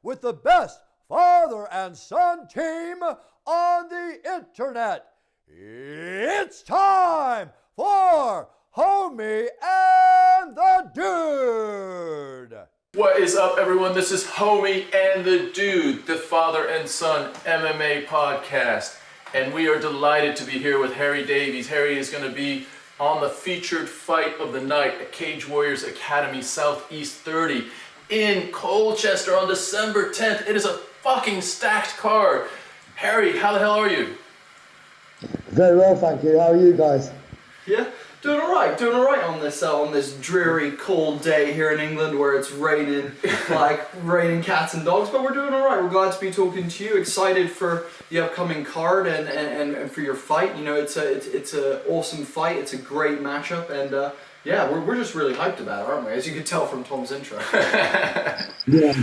with the best father and son team on the internet. It's time for Homie and the Dude. What is up, everyone? This is Homie and the Dude, the father and son MMA podcast. And we are delighted to be here with Harry Davies. Harry is going to be on the featured fight of the night at Cage Warriors Academy Southeast 30 in Colchester on December 10th. It is a fucking stacked card. Harry, how the hell are you? Very well, thank you. How are you guys? Yeah, doing all right on this dreary, cold day here in England where it's raining, raining cats and dogs. But we're doing all right. We're glad to be talking to you. Excited for the upcoming card and for your fight. You know, it's an awesome fight. It's a great matchup, and yeah, we're just really hyped about it, aren't we? As you could tell from Tom's intro. Yeah.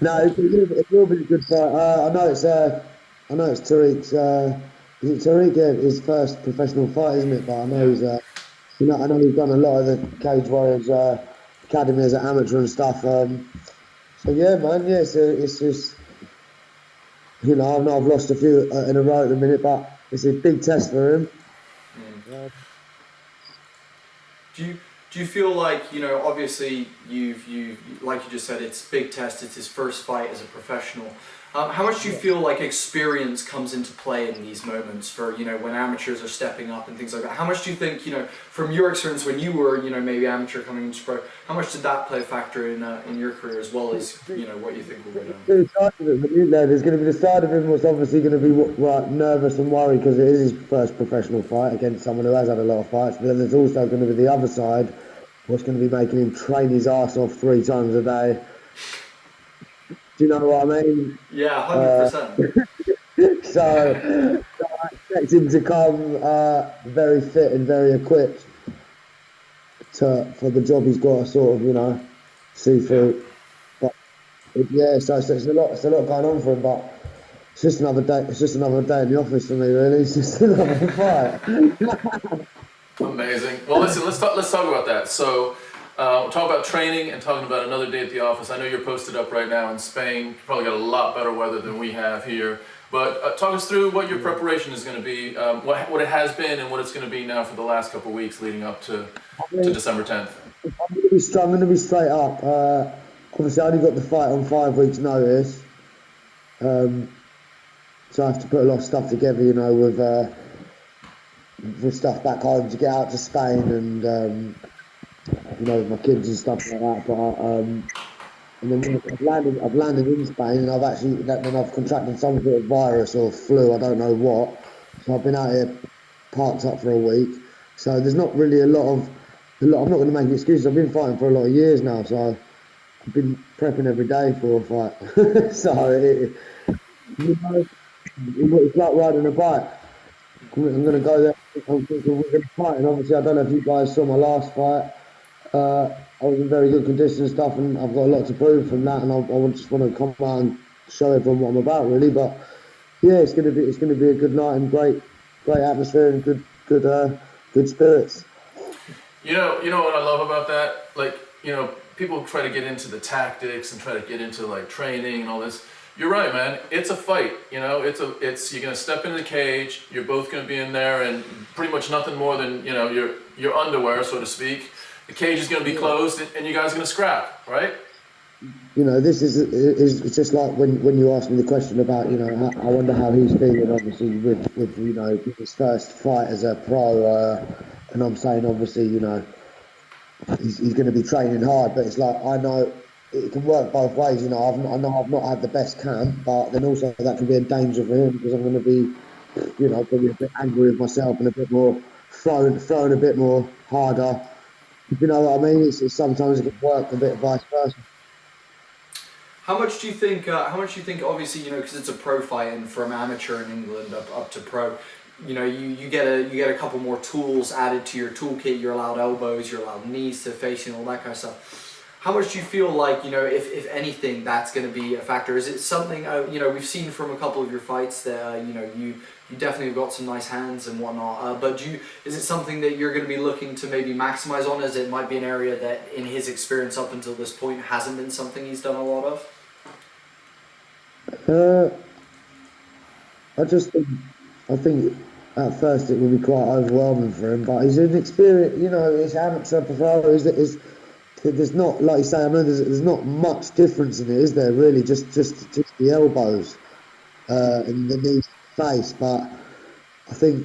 No, it will be a good fight. I know it's Tariq's. Is it Tariq? Yeah, his first professional fight, isn't it? But I know he's. I know he's done a lot of the Cage Warriors Academy as an amateur and stuff. So yeah, man. Yeah, it's just. You know, I know I've lost a few in a row at the minute, but it's a big test for him. Do you feel like, you know, obviously you've like you just said, it's a big test, it's his first fight as a professional. How much do you feel like experience comes into play in these moments for, you know, when amateurs are stepping up and things like that? How much do you think, you know, from your experience when you were, you know, maybe amateur coming into pro, how much did that play a factor in your career as well as, you know, what you think will go down? There's going to be the side of him was obviously going to be nervous and worried because it is his first professional fight against someone who has had a lot of fights. But then there's also going to be the other side, what's going to be making him train his ass off 3 times a day. Do you know what I mean? Yeah, 100%. So I expect him to come very fit and very equipped for the job he's got to sort of, you know, see through. But yeah, so it's a lot going on for him. But it's just another day. It's just another day in the office for me, really. It's just another fight. Amazing. Well, listen, let's talk about that. So, we'll talk about training and talking about another day at the office. I know you're posted up right now in Spain. You probably got a lot better weather than we have here. But talk us through what your preparation is going to be, what it has been, and what it's going to be now for the last couple of weeks leading up to December 10th. I'm going to be straight up. Obviously, I only got the fight on 5 weeks' notice, so I have to put a lot of stuff together, you know, with stuff back home to get out to Spain and. You know, with my kids and stuff like that. But and then I've landed in Spain, and I've contracted some sort of virus or flu, I don't know what. So I've been out here parked up for a week. So there's not really I'm not going to make excuses. I've been fighting for a lot of years now, so I've been prepping every day for a fight. So you know, it's like riding a bike. I'm going to go there. I'm thinking we're going to fight, and obviously I don't know if you guys saw my last fight. I was in very good condition and stuff, and I've got a lot to prove from that, and I just want to come out and show everyone what I'm about, really. But yeah, it's going to be a good night and great atmosphere and good spirits. You know what I love about that? Like, you know, people try to get into the tactics and try to get into like training and all this. You're right, man. It's a fight. You know, you're gonna step into the cage. You're both gonna be in there, and pretty much nothing more than, you know, your underwear, so to speak. The cage is going to be closed, and you guys are going to scrap, right? You know, this is just like when you asked me the question about, you know, I wonder how he's feeling, obviously, with you know, his first fight as a pro, and I'm saying, obviously, you know, he's going to be training hard, but it's like, I know it can work both ways, you know. I know I've not had the best camp, but then also that can be a danger for him because I'm going to be, you know, probably a bit angry with myself and a bit more throwing a bit more harder. You know what I mean? It's sometimes it can work a bit vice versa. How much do you think? Obviously, you know, because it's a pro fight, and from amateur in England up to pro, you know, you get a couple more tools added to your toolkit. You're allowed elbows, you're allowed knees to face, you know, all that kind of stuff. How much do you feel like, if anything, that's going to be a factor? Is it something, we've seen from a couple of your fights that, you definitely have got some nice hands and whatnot, but is it something that you're going to be looking to maybe maximize on, as it might be an area that in his experience up until this point hasn't been something he's done a lot of? I think at first it will be quite overwhelming for him, but he's an experienced, it's amateur professional. There's not, like you say, I know there's not much difference in it, is there? Really, just the elbows and the knees, face. But I think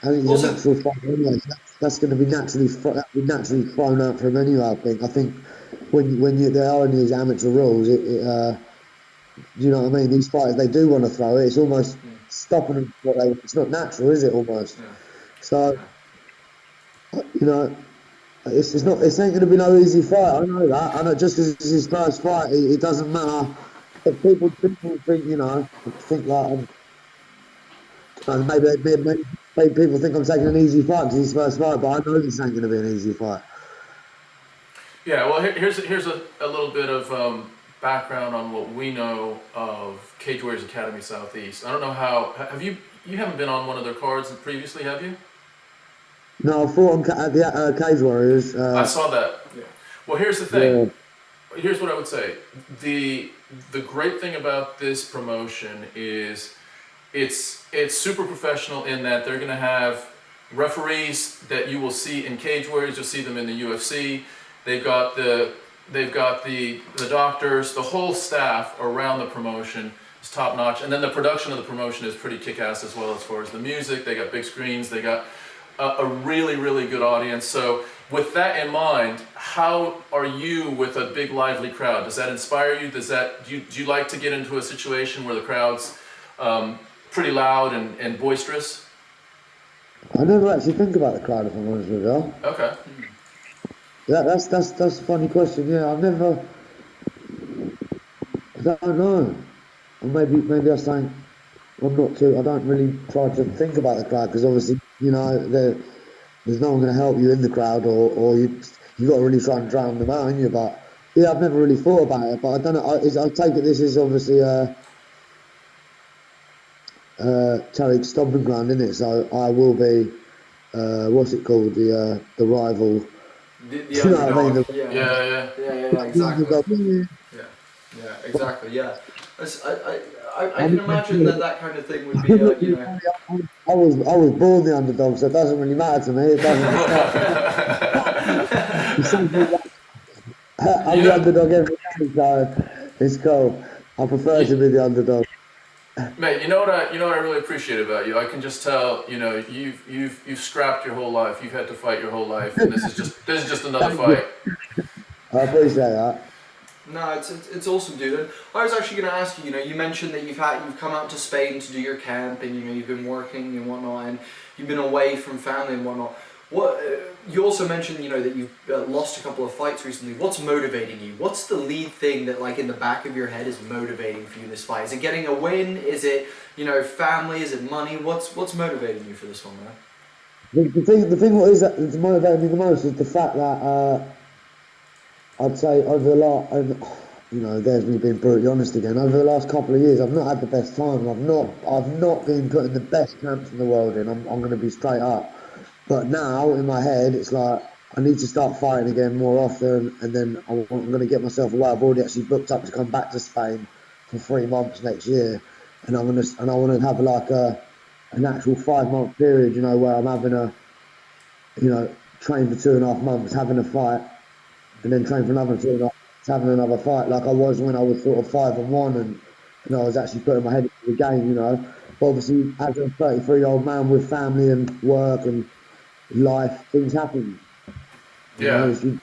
he's a natural fight anyway. That's going to be naturally thrown out for him anyway. I think when there are these amateur rules, you know what I mean? These fighters, they do want to throw it. It's almost stopping them. It's not natural, is it? Almost. Yeah. So, It ain't going to be no easy fight. I know that. I know just because it's his first fight, it doesn't matter. If people think, maybe people think I'm taking an easy fight because it's his first fight, but I know this ain't going to be an easy fight. Yeah, well, here's a little bit of background on what we know of Cage Warriors Academy Southeast. I don't know how you haven't been on one of their cards previously, have you? No, I fought at the Cage Warriors. I saw that. Yeah. Well, here's the thing. Yeah. Here's what I would say. The great thing about this promotion is it's super professional in that they're going to have referees that you will see in Cage Warriors. You'll see them in the UFC. They've got the doctors, the whole staff around the promotion is top notch, and then the production of the promotion is pretty kick-ass as well. As far as the music, they got big screens. They got a really, really good audience. So with that in mind, how are you with a big lively crowd? Does that inspire you? Do you like to get into a situation where the crowd's pretty loud and boisterous? I never actually think about the crowd, if I'm honest with you. Okay. That's a funny question. Yeah, I don't know. Or maybe I think I'm not too. I don't really try to think about the crowd because obviously, there's no one going to help you in the crowd, or you got to really try and drown them out, ain't you? But yeah, I've never really thought about it. But I don't know. I take it this is obviously Tariq's stomping ground, isn't it? So I will be. What's it called? The rival. The underdog. Yeah, exactly. Yeah, exactly. Yeah. I can imagine that kind of thing would be, I was born the underdog, so it doesn't really matter to me. It doesn't. I'm the underdog every day, so it's cool. I prefer to be the underdog. Mate, you know what I really appreciate about you? I can just tell, you've scrapped your whole life. You've had to fight your whole life, and this is just another fight. I appreciate that. No, it's awesome, dude. And I was actually going to ask you. You mentioned that you've come out to Spain to do your camp, and you've been working and whatnot, and you've been away from family and whatnot. What you also mentioned, that you've lost a couple of fights recently. What's motivating you? What's the lead thing that, like, in the back of your head is motivating for you this fight? Is it getting a win? Is it family? Is it money? What's motivating you for this one, man? The thing what is that's motivating me the most is the fact that I'd say over the last, there's me being brutally honest again. Over the last couple of years, I've not had the best time. I've not been putting the best camps in the world in. I'm going to be straight up. But now in my head, it's like I need to start fighting again more often, and then I'm going to get myself away. I've already actually booked up to come back to Spain for 3 months next year, and I want to have like an actual 5-month period, where I'm having train for 2.5 months, having a fight. And then train for another 2.5 months, having another fight like I was when I was sort of 5-1 and I was actually putting my head into the game, But obviously, as a 33-year-old man with family and work and life, things happen. Yeah. You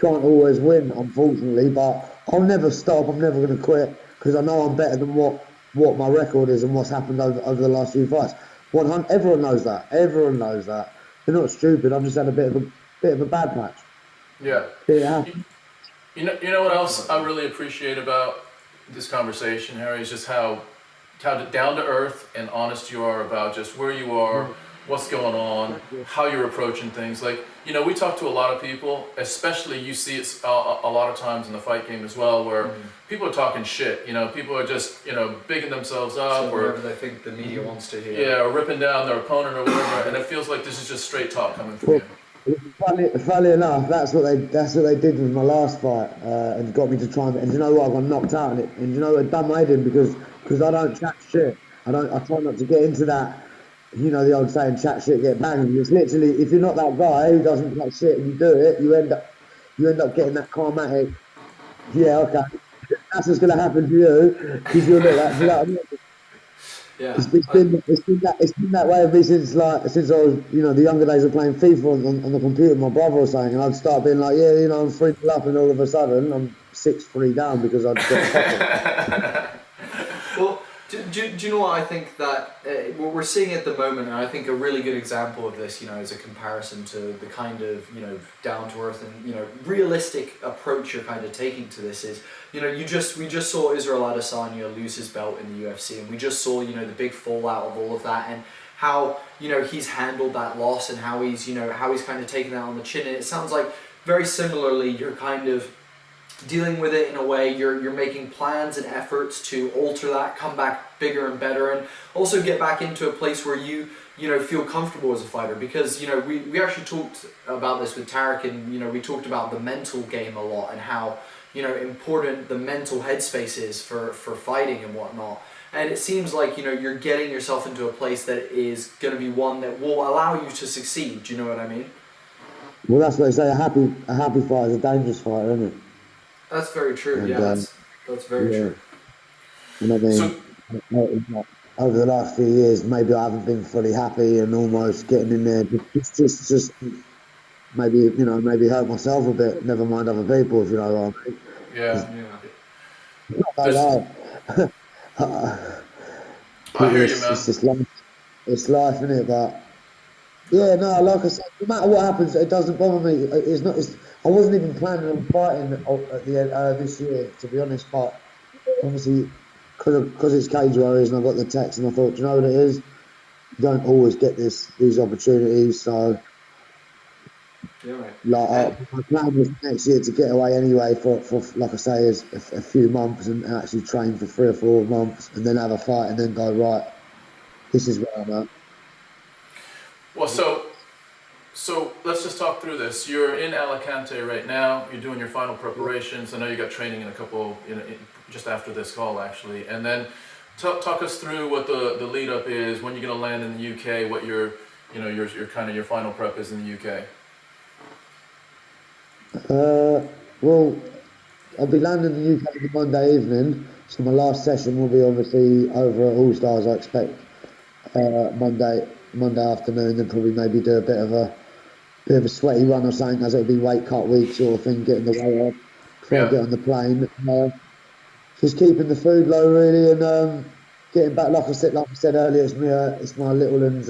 can't always win, unfortunately, but I'll never stop. I'm never going to quit because I know I'm better than what my record is and what's happened over the last few fights. Everyone knows that. Everyone knows that. They're not stupid. I've just had a bit of a bad patch. Yeah. Yeah. You know what else I really appreciate about this conversation, Harry, is just how down to earth and honest you are about just where you are, what's going on, how you're approaching things. Like, we talk to a lot of people, especially you see it a lot of times in the fight game as well, where people are talking shit. People are just, bigging themselves up, So or whatever they think the media wants to hear. yeah, or ripping down their opponent or whatever. And it feels like this is just straight talk coming from you. Funny enough, that's what they did with my last fight, and got me to try and you know what, I got knocked out in it, and you know what, it done made him because I don't chat shit. I try not to get into that. The old saying, chat shit, get banged. It's literally, if you're not that guy who doesn't chat shit and you do it, you end up getting that karmatic. Yeah, okay, that's what's gonna happen to you because you're not that. You know what I mean? Yeah. It's been that way with me since I was, the younger days of playing FIFA on the computer with my brother or something, and I'd start being like, yeah, I'm 3-0 up, and all of a sudden I'm 6-3 down because I'd got Well, do you know what I think that what we're seeing at the moment, and I think a really good example of this, is a comparison to the kind of, down to earth and, realistic approach you're kind of taking to this is, we just saw Israel Adesanya lose his belt in the UFC, and we just saw, the big fallout of all of that, and how, he's handled that loss, and how he's kind of taken that on the chin. And it sounds like very similarly you're kind of dealing with it in a way, you're making plans and efforts to alter that, come back bigger and better, and also get back into a place where you feel comfortable as a fighter. Because we actually talked about this with Tarek, and we talked about the mental game a lot, and how important the mental headspace is for fighting and whatnot. And it seems like you're getting yourself into a place that is going to be one that will allow you to succeed. Do you know what I mean? Well, that's what they say. A happy fighter is a dangerous fighter, isn't it? That's very true. And, yeah, that's very true. And I mean, over the last few years, maybe I haven't been fully happy and almost getting in there. Just maybe maybe hurt myself a bit. Never mind other people, if you know what I mean. Yeah. I hear you, man. It's just life. It's life, isn't it? But yeah, no, like I said, no matter what happens, it doesn't bother me. I wasn't even planning on fighting at the end this year, to be honest. But obviously, because it's Cage Warriors, and I got the text, and I thought, do you know what it is? You don't always get these opportunities, so. Yeah, right. My plan was next year to get away anyway for like I say, is a few months and actually train for 3 or 4 months and then have a fight and then go, right, this is where I'm at. Well, so let's just talk through this. You're in Alicante right now. You're doing your final preparations. I know you got training in a couple, just after this call actually. And then talk us through what the lead up is, when you're going to land in the UK, what your kind of your final prep is in the UK. Well, I'll be landing in the UK the Monday evening, so my last session will be obviously over at All Stars. I expect Monday afternoon, then probably maybe do a bit of a sweaty run or something, as it'll be weight cut week sort of thing, getting the weight up before I get on the plane. Just keeping the food low really, and getting back. Like I said earlier, it's my little one's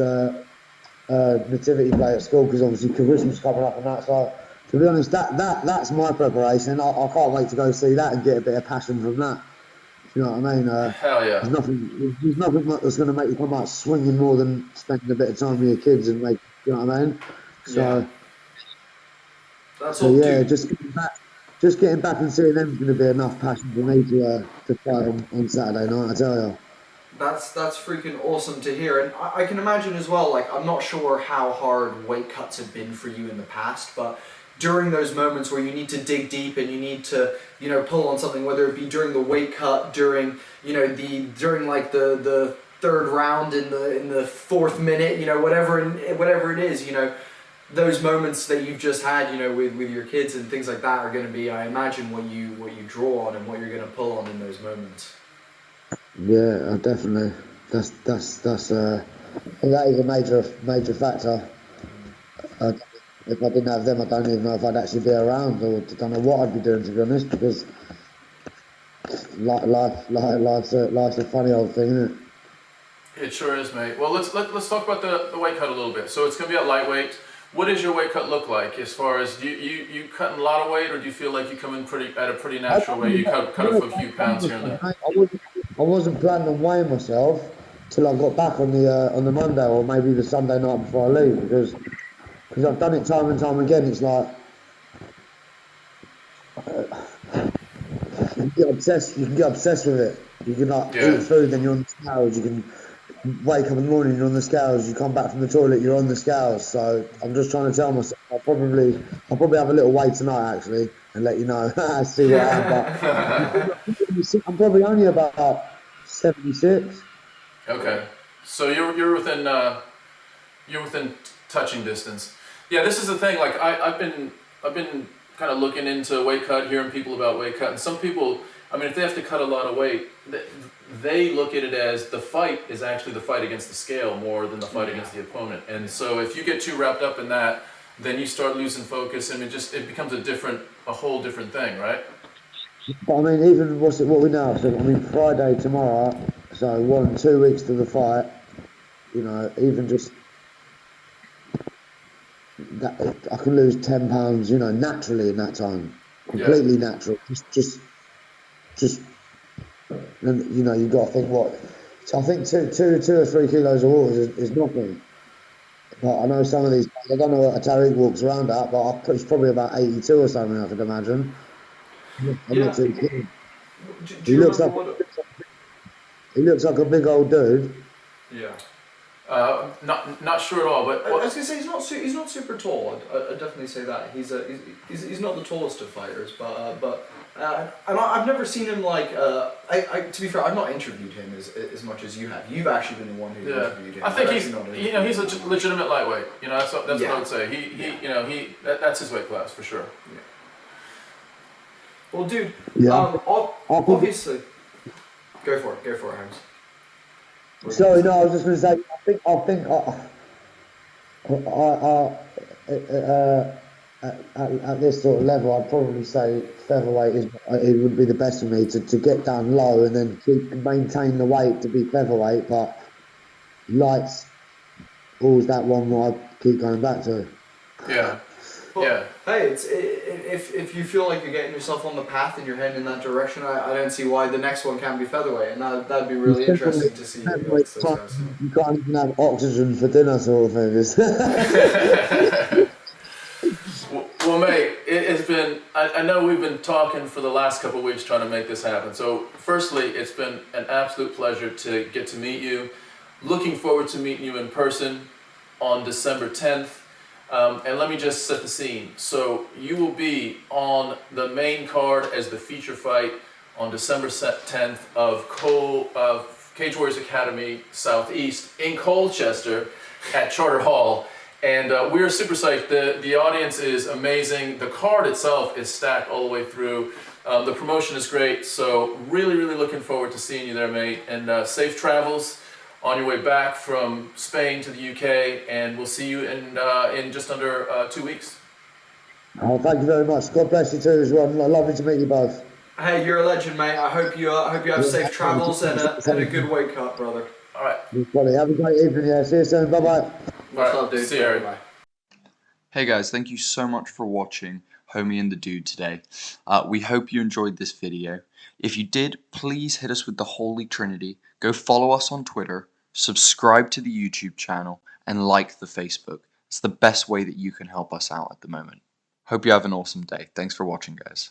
nativity play at school, because obviously Christmas coming up and that. So to be honest, that's my preparation. I can't wait to go see that and get a bit of passion from that. You know what I mean? Hell yeah. There's nothing that's going to make you come out swinging more than spending a bit of time with your kids and make, you know what I mean? So, just getting back and seeing them is going to be enough passion for me to fight on Saturday night, I tell you. That's freaking awesome to hear, and I can imagine as well. Like, I'm not sure how hard weight cuts have been for you in the past, but during those moments where you need to dig deep and you need to, pull on something, whether it be during the weight cut, during, during like the third round in the 4th minute, whatever it is, those moments that you've just had, with your kids and things like that are going to be, I imagine, what you draw on and what you're going to pull on in those moments. Yeah, definitely. That is a major factor. If I didn't have them, I don't even know if I'd actually be around, or I don't know what I'd be doing, to be honest, because life's a funny old thing, isn't it? It sure is, mate. Well, let's talk about the weight cut a little bit. So it's going to be at lightweight. What does your weight cut look like? As far as you cutting a lot of weight, or do you feel like you come in at a pretty natural way? You cut a few pounds here and there. I wasn't planning on weighing myself till I got back on the Monday or maybe the Sunday night before I leave, because I've done it time and time again. It's like you can get obsessed. You can get obsessed with it. You can like Yeah. eat food, then you're on the scales. You can wake up in the morning, you're on the scales. You come back from the toilet, you're on the scales. So I'm just trying to tell myself I'll probably have a little wait tonight actually, and let you know. See where I am. But I'm probably only about 76. Okay. So you're within touching distance. Yeah, this is the thing. Like I've been kind of looking into weight cut, hearing people about weight cut, and some people, I mean, if they have to cut a lot of weight, they look at it as the fight is actually the fight against the scale more than the fight against the opponent. And so if you get too wrapped up in that, then you start losing focus, and it becomes a whole different thing, right? But I mean, even what we now? So I mean, Friday tomorrow. So 2 weeks to the fight. You know, even just that, I can lose 10 pounds. You know, naturally in that time, completely natural. Just, and you know, you got to think what. So I think two or 3 kilos of water is nothing. But I know some of these. I don't know what a Tariq walks around at, but it's probably about 82 or something. I could imagine. I'm not too keen. Do you remember what? He looks like a big old dude. Yeah. Not sure at all, but I was gonna say he's not super tall. I'd definitely say that he's not the tallest of fighters, but I've never seen him like. To be fair, I've not interviewed him as much as you have. You've actually been the one who interviewed him. I think he's a legitimate lightweight. You know, that's what I would say. That's his weight class for sure. Yeah. Well, dude. Yeah. Obviously. Go for it, Holmes. Sorry, no, I was just going to say, at this sort of level, I'd probably say featherweight it would be the best for me to get down low and then maintain the weight to be featherweight, but lights always that one where I keep going back to. Yeah. Well, yeah. Hey, if you feel like you're getting yourself on the path and you're heading in that direction, I don't see why the next one can't be featherweight, and that'd be really interesting to see. You can't even have oxygen for dinner, sort of thing. Well, mate, it's been. I know we've been talking for the last couple of weeks trying to make this happen. So, firstly, it's been an absolute pleasure to get to meet you. Looking forward to meeting you in person on December 10th. And let me just set the scene. So you will be on the main card as the feature fight on December 10th of Cage Warriors Academy Southeast in Colchester at Charter Hall. And we're super psyched. The audience is amazing. The card itself is stacked all the way through. The promotion is great. So really, really looking forward to seeing you there, mate. And safe travels on your way back from Spain to the UK, and we'll see you in just under 2 weeks. Oh, thank you very much. God bless you too as well. Lovely to meet you both. Hey, you're a legend, mate. I hope you have safe travels and a good weight cut, brother. All right. Have a great evening. Yeah, see you soon. Bye bye. Much love, dude. See you, Harry. Bye. Hey guys, thank you so much for watching Homie and the Dude today. We hope you enjoyed this video. If you did, please hit us with the Holy Trinity. Go follow us on Twitter, subscribe to the YouTube channel, and like the Facebook. It's the best way that you can help us out at the moment. Hope you have an awesome day. Thanks for watching, guys.